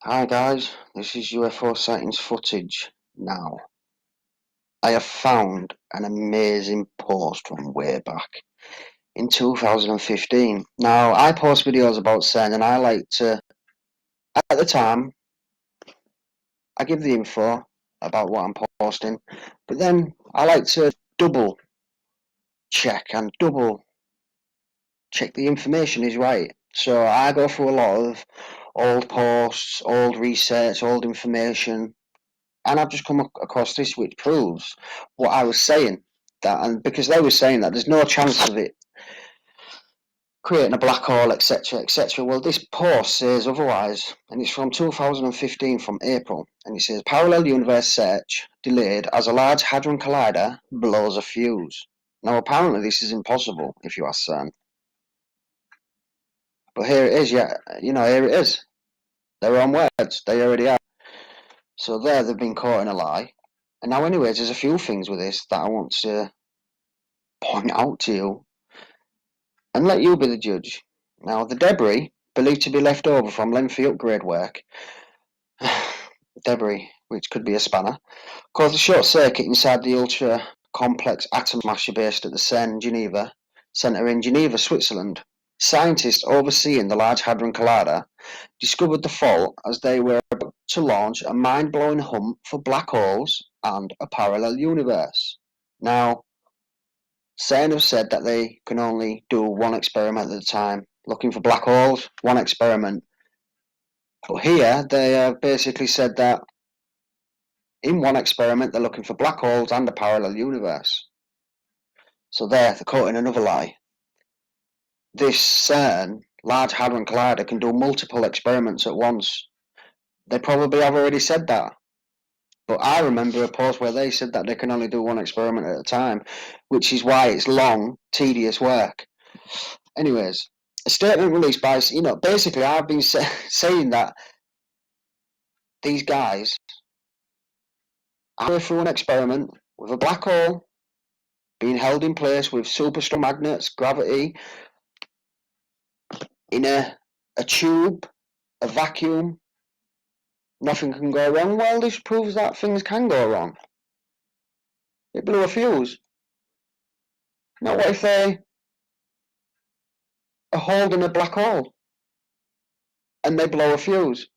Hi guys, this is UFO sightings footage. Now, I have found an amazing post from way back in 2015. Now, I post videos about CERN and I like to, at the time, I give the info about what I'm posting, but then I like to double check and double check the information is right. So I go through a lot of old posts, old research, old information, and I've just come across this which proves what I was saying. And because they were saying that there's no chance of it creating a black hole, etc., etc. Well, this post says otherwise, and it's from 2015 from April, and it says parallel universe search delayed as a large hadron collider blows a fuse. Now, apparently, this is impossible if you ask CERN, but here it is. Yeah, here it is. Their own words. They already are. So there, they've been caught in a lie. And now, anyways, there's a few things with this that I want to point out to you and let you be the judge. Now, the debris, believed to be left over from lengthy upgrade work, debris, which could be a spanner, caused a short circuit inside the ultra complex atom smasher based at the CERN Geneva Centre in Geneva, Switzerland. Scientists overseeing the Large Hadron Collider discovered the fault as they were about to launch a mind-blowing hunt for black holes and a parallel universe. Now, CERN have said that they can only do one experiment at a time, looking for black holes, one experiment. But here, they have basically said that in one experiment, they're looking for black holes and a parallel universe. So they're caught in another lie. This CERN, Large Hadron Collider, can do multiple experiments at once. They probably have already said that. But I remember a post where they said that they can only do one experiment at a time, which is why it's long, tedious work. Anyways, a statement released by, basically I've been saying that these guys are through an experiment with a black hole being held in place with super strong magnets, gravity, in a tube, a vacuum. Nothing can go wrong. Well, this proves that things can go wrong. It blew a fuse. Now, what if they are holding a black hole and they blow a fuse?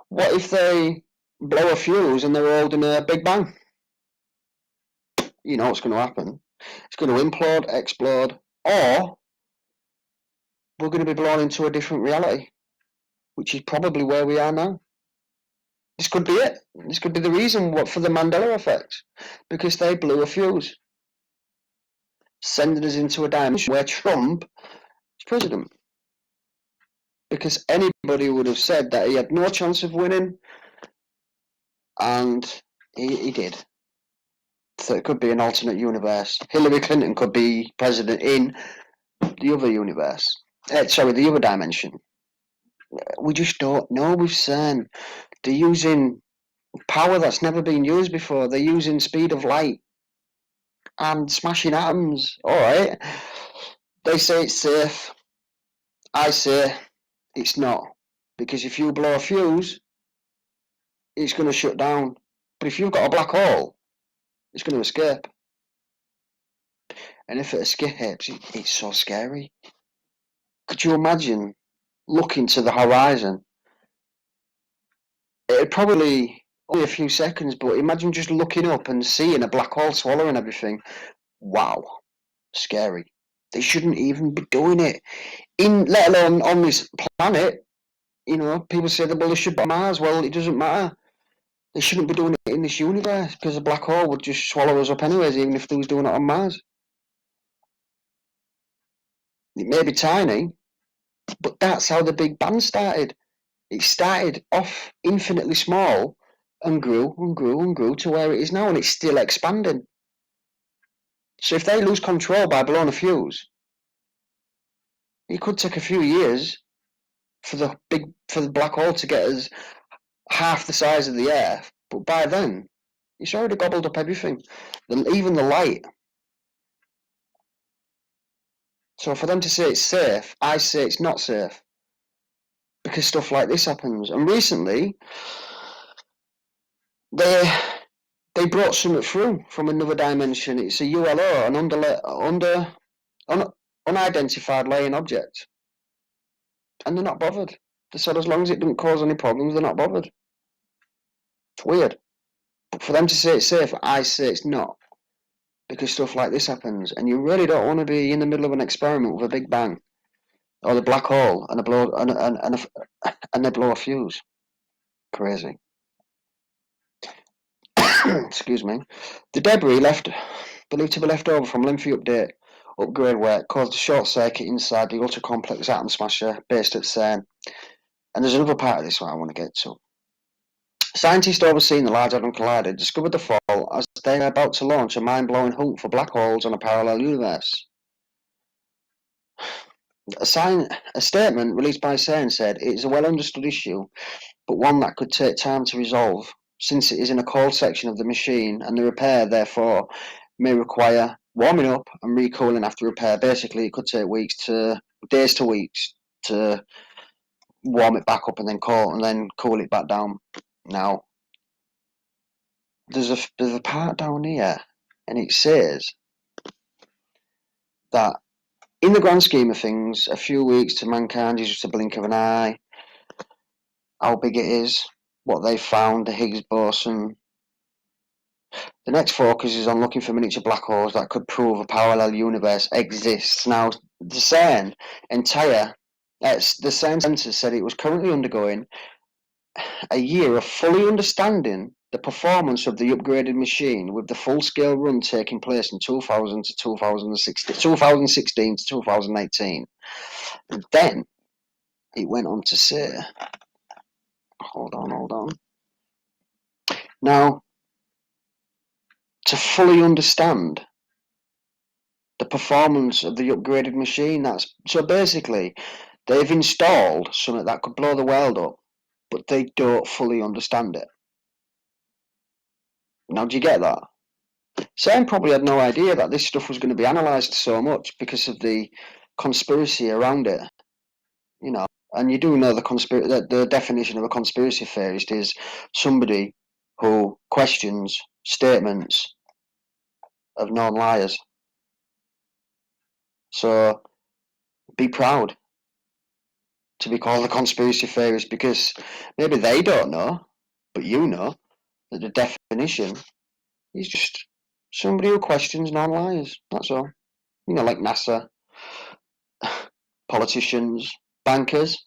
What if they blow a fuse and they're holding a Big Bang? You know what's going to happen. It's going to implode, explode, or we're going to be blown into a different reality, which is probably where we are now. This could be it. This could be the reason for the Mandela effect, because they blew a fuse, sending us into a dimension where Trump is president. Because anybody would have said that he had no chance of winning, and he did. So it could be an alternate universe. Hillary Clinton could be president in the other universe. The other dimension. We just don't know with CERN. They're using power that's never been used before. They're using speed of light and smashing atoms. Alright. They say it's safe. I say it's not. Because if you blow a fuse, it's going to shut down. But if you've got a black hole, it's going to escape. And if it escapes, it's so scary. Could you imagine looking to the horizon? It'd probably only a few seconds, but imagine just looking up and seeing a black hole swallowing everything. Wow, scary. They shouldn't even be doing it, let alone on this planet. People say that, well, they should be on Mars. Well, it doesn't matter. They shouldn't be doing it in this universe because a black hole would just swallow us up anyways, even if they was doing it on Mars. It may be tiny, but that's how the Big Bang started. It started off infinitely small and grew and grew and grew to where it is now, and it's still expanding. So if they lose control by blowing a fuse, it could take a few years for the black hole to get us half the size of the Earth, but by then, it's already gobbled up everything, even the light. So for them to say it's safe, I say it's not safe. because stuff like this happens. And recently, they brought something through from another dimension. It's a ULO, an unidentified laying object, and they're not bothered. They said as long as it doesn't cause any problems, they're not bothered. It's weird. But for them to say it's safe, I say it's not, because stuff like this happens, and you really don't want to be in the middle of an experiment with a big bang or the black hole and they blow a fuse. Crazy. Excuse me. The debris believed to be left over from Lymphy upgrade work caused a short circuit inside the ultra complex atom smasher based at CERN. And there's another part of this one I want to get to. Scientists overseeing the Large Hadron Collider discovered the fall as they are about to launch a mind-blowing hunt for black holes on a parallel universe. A statement released by CERN said it is a well-understood issue, but one that could take time to resolve, since it is in a cold section of the machine, and the repair, therefore, may require warming up and recooling after repair. Basically, it could take days to weeks to warm it back up and then cool it back down. Now, there's a part down here, and it says that in the grand scheme of things, a few weeks to mankind is just a blink of an eye. How big it is, what they found, the Higgs boson. The next focus is on looking for miniature black holes that could prove a parallel universe exists. Now, the CERN Centre said it was currently undergoing a year of fully understanding the performance of the upgraded machine, with the full-scale run taking place in 2016 to 2018. And then it went on to say, hold on. Now, to fully understand the performance of the upgraded machine, so basically they've installed something that could blow the world up, but they don't fully understand it. Now, do you get that? Sam probably had no idea that this stuff was going to be analysed so much because of the conspiracy around it, you know. And you do know the definition of a conspiracy theorist is somebody who questions statements of known liars. So be proud to be called a conspiracy theorist, because maybe they don't know, but you know that the definition is just somebody who questions known liars. That's all. You know, like NASA, politicians, bankers.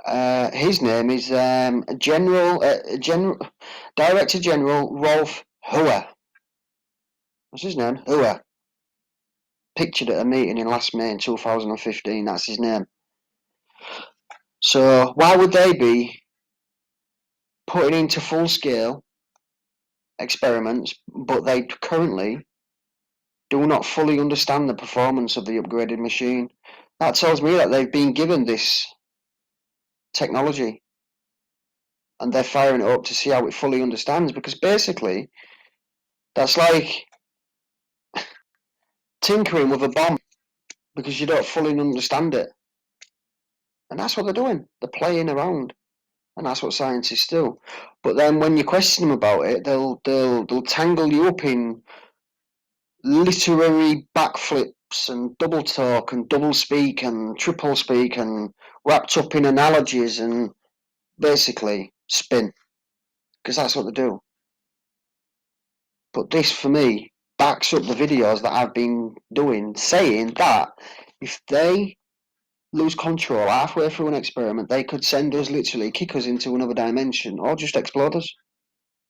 His name is Director General Rolf Huer. What's his name? Huer. Pictured at a meeting in last May in 2015. That's his name. So why would they be putting into full-scale experiments, but they currently do not fully understand the performance of the upgraded machine? That tells me that they've been given this technology and they're firing it up to see how it fully understands, because basically that's like tinkering with a bomb because you don't fully understand it. And that's what they're doing. They're playing around. And that's what scientists do. But then when you question them about it, they'll tangle you up in literary backflips and double talk and double speak and triple speak and wrapped up in analogies and basically spin. Because that's what they do. But this, for me, backs up the videos that I've been doing, saying that if they lose control halfway through an experiment, they could send us, literally kick us into another dimension, or just explode us.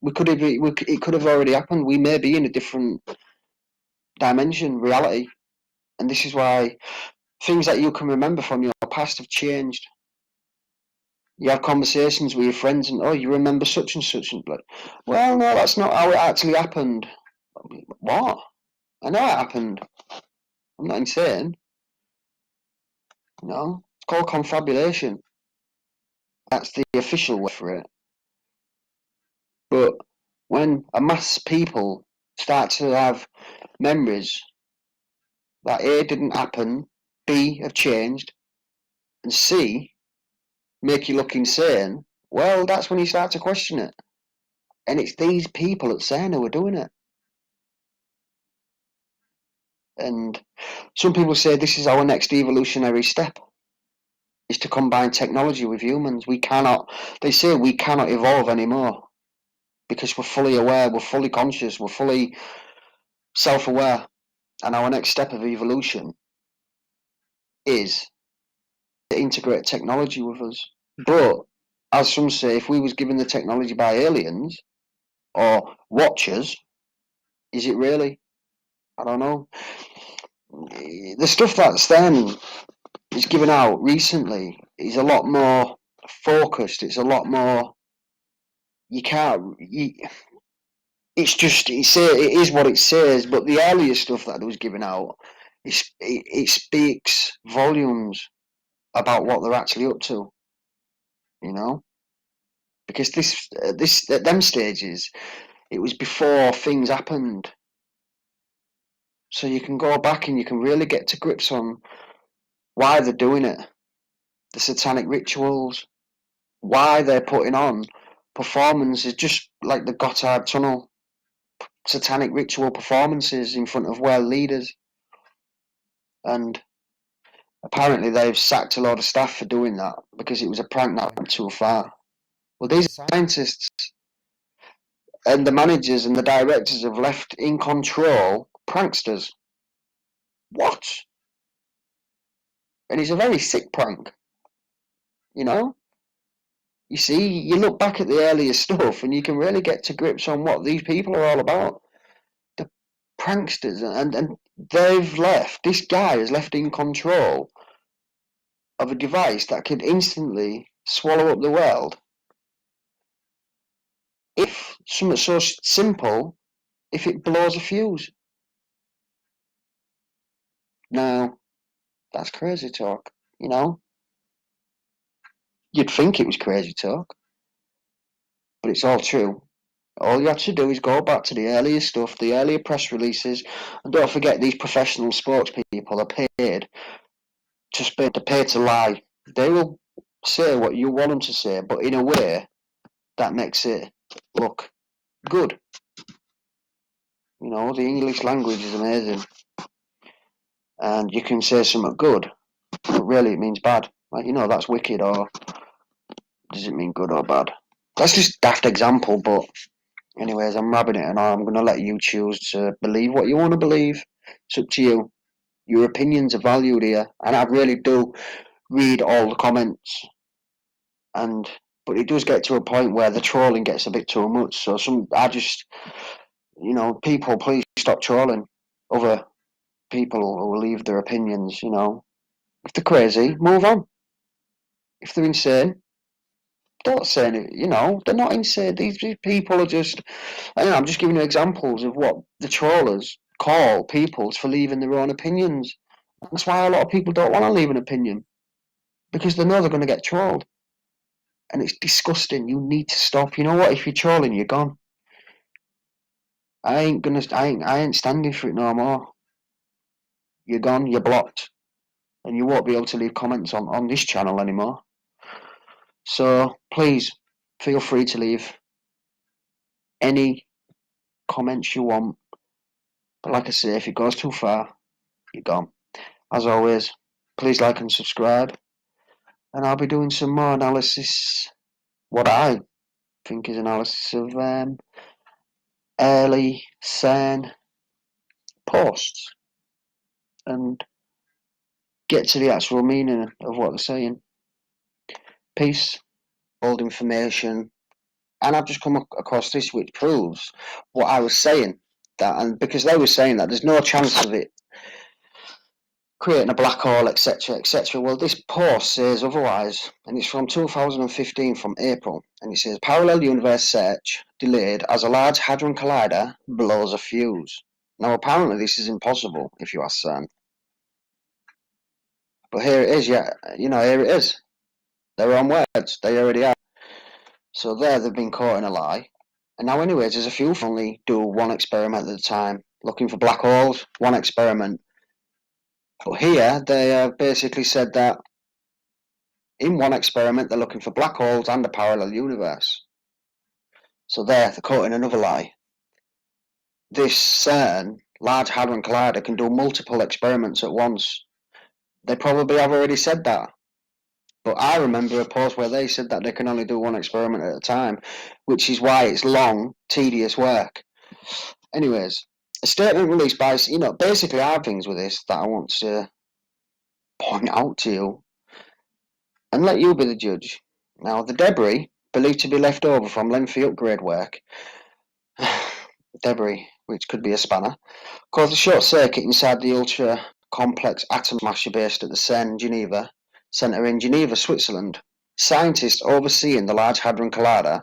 It could have already happened. We may be in a different dimension, reality, and this is why things that you can remember from your past have changed. You have conversations with your friends, and you remember such and such, and like, well, no, that's not how it actually happened. What? I know it happened. I'm not insane. No, it's called confabulation. That's the official word for it. But when a mass of people start to have memories that A, didn't happen, B, have changed, and C, make you look insane, well, that's when you start to question it. And it's these people at CERN who are doing it. And some people say this is our next evolutionary step, is to combine technology with humans. They say we cannot evolve anymore because we're fully aware, we're fully conscious, we're fully self-aware. And our next step of evolution is to integrate technology with us. But, as some say, if we was given the technology by aliens or watchers, is it really? I don't know. The stuff that's then is given out recently is a lot more focused. It's a lot more. You can't. It is what it says. But the earlier stuff that was given out, it speaks volumes about what they're actually up to. You know, because this at them stages, it was before things happened. So you can go back and you can really get to grips on why they're doing it, the satanic rituals, why they're putting on performances just like the Gotthard Tunnel, satanic ritual performances in front of world leaders. And apparently they've sacked a lot of staff for doing that because it was a prank that went too far. Well, these scientists and the managers and the directors have left in control pranksters. What? And it's a very sick prank, you know? You see, you look back at the earlier stuff and you can really get to grips on what these people are all about. The pranksters, and they've left, this guy has left in control of a device that could instantly swallow up the world. If something so simple, if it blows a fuse. Now, that's crazy talk, you know? You'd think it was crazy talk, but it's all true. All you have to do is go back to the earlier stuff, the earlier press releases, and don't forget these professional spokespeople are paid to pay to lie. They will say what you want them to say, but in a way that makes it look good. You know, the English language is amazing, and you can say something good, but really it means bad. Like, you know, that's wicked, or does it mean good or bad? That's just a daft example, but anyways, I'm rabbing it, and I'm going to let you choose to believe what you want to believe. It's up to you. Your opinions are valued here, and I really do read all the comments. But it does get to a point where the trolling gets a bit too much. So people, please stop trolling other people who leave their opinions. You know, if they're crazy, move on. If they're insane, don't say anything. You know, they're not insane. These people are just. I'm just giving you examples of what the trollers call people for leaving their own opinions. That's why a lot of people don't want to leave an opinion, because they know they're going to get trolled. And it's disgusting. You need to stop. You know what? If you're trolling, you're gone. I ain't standing for it no more. You're gone, you're blocked, and you won't be able to leave comments on this channel anymore. So please feel free to leave any comments you want. But like I say, if it goes too far, you're gone. As always, please like and subscribe, and I'll be doing some more analysis, what I think is analysis of early CERN posts, and get to the actual meaning of what they're saying. Peace, old information, and I've just come across this, which proves what I was saying. And because they were saying that there's no chance of it creating a black hole, etc., etc. Well, this post says otherwise, and it's from 2015, from April, and it says parallel universe search delayed as a large hadron collider blows a fuse. Now, apparently, this is impossible if you ask CERN. But here it is, yeah, here it is. Their own words, they already are. So there, they've been caught in a lie. And now, anyways, there's a few only do one experiment at a time, looking for black holes, one experiment. But here, they have basically said that In one experiment, they're looking for black holes and a parallel universe. So they're quoting another lie. This CERN, Large Hadron Collider, can do multiple experiments at once. They probably have already said that. But I remember a post where they said that they can only do one experiment at a time, which is why it's long, tedious work. Anyways, a statement released by, basically I have things with this that I want to point out to you and let you be the judge. Now, the debris, believed to be left over from lengthy upgrade work, debris, which could be a spanner, caused a short circuit inside the ultra complex atom smasher based at the CERN Geneva Centre in Geneva, Switzerland. Scientists overseeing the Large Hadron Collider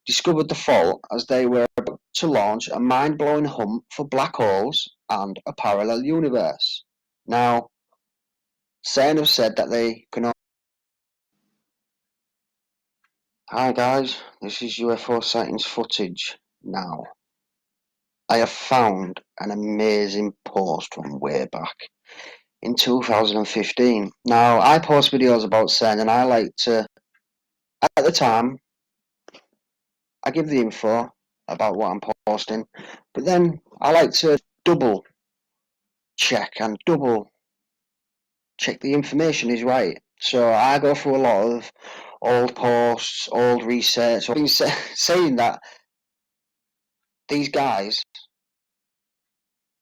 discovered the fault as they were about to launch a mind-blowing hunt for black holes and a parallel universe. Now, CERN have said that they can. Hi guys, this is UFO sightings footage. Now, I have found an amazing post from way back in 2015. Now, I post videos about CERN and I like to, at the time, I give the info about what I'm posting, but then I like to double check and double check the information is right. So I go through a lot of old posts, old research. I've been saying that these guys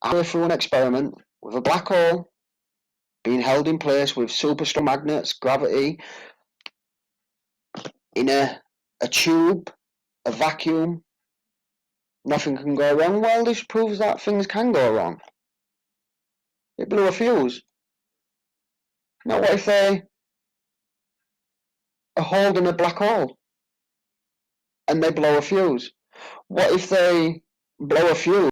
go through an experiment with a black hole being held in place with super strong magnets, gravity, in a tube, a vacuum. Nothing can go wrong. Well, this proves that things can go wrong. It blew a fuse. Now, what if they are holding a black hole and they blow a fuse? What if they blow a fuse